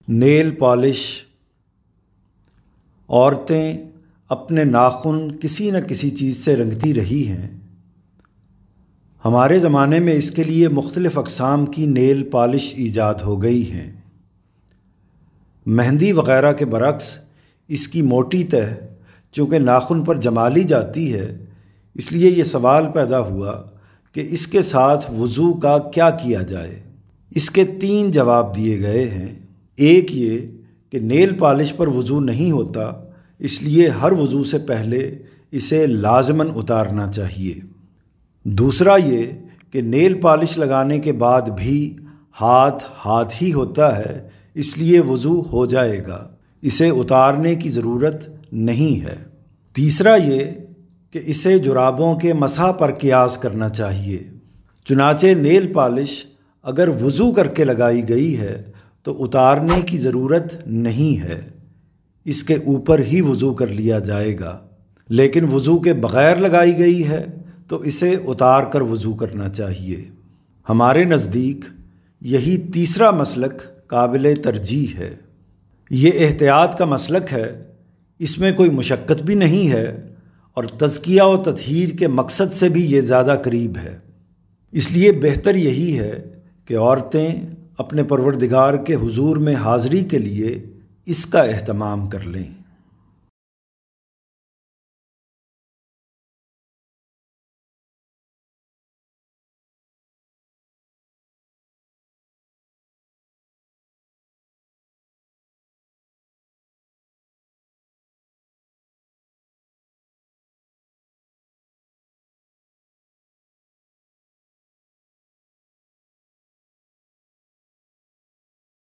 Nail polish. عورتیں اپنے ناخن کسی نہ کسی چیز سے رنگتی رہی ہیں۔ ہمارے زمانے میں اس کے لیے مختلف اقسام کی نیل پالش ایجاد ہو گئی ہیں۔ مہندی وغیرہ کے برعکس اس کی موٹی تہ چونکہ ناخن پر جما لی جاتی ہے، اس لیے یہ سوال پیدا ہوا کہ اس کے ساتھ وضو کا کیا کیا جائے۔ اس کے 3 جواب دیے گئے ہیں۔ ایک یہ کہ نیل پالش پر وضو نہیں ہوتا، اس لیے ہر وضو سے پہلے اسے لازماً اتارنا چاہیے۔ دوسرا یہ کہ نیل پالش لگانے کے بعد بھی ہاتھ ہی ہوتا ہے، اس لیے وضو ہو جائے گا، اسے اتارنے کی ضرورت نہیں ہے۔ تیسرا یہ کہ اسے جرابوں کے مسح پر قیاس کرنا چاہیے۔ چنانچہ نیل پالش اگر وضو کر کے لگائی گئی ہے تو اتارنے کی ضرورت نہیں ہے، اس کے اوپر ہی وضو کر لیا جائے گا۔ لیکن وضو کے بغیر لگائی گئی ہے تو اسے اتار کر وضو کرنا چاہیے۔ ہمارے نزدیک یہی تیسرا مسلک قابل ترجیح ہے۔ یہ احتیاط کا مسلک ہے، اس میں کوئی مشقت بھی نہیں ہے اور تزکیہ و تطہیر کے مقصد سے بھی یہ زیادہ قریب ہے۔ اس لیے بہتر یہی ہے کہ عورتیں اپنے پروردگار کے حضور میں حاضری کے لیے اس کا اہتمام کر لیں۔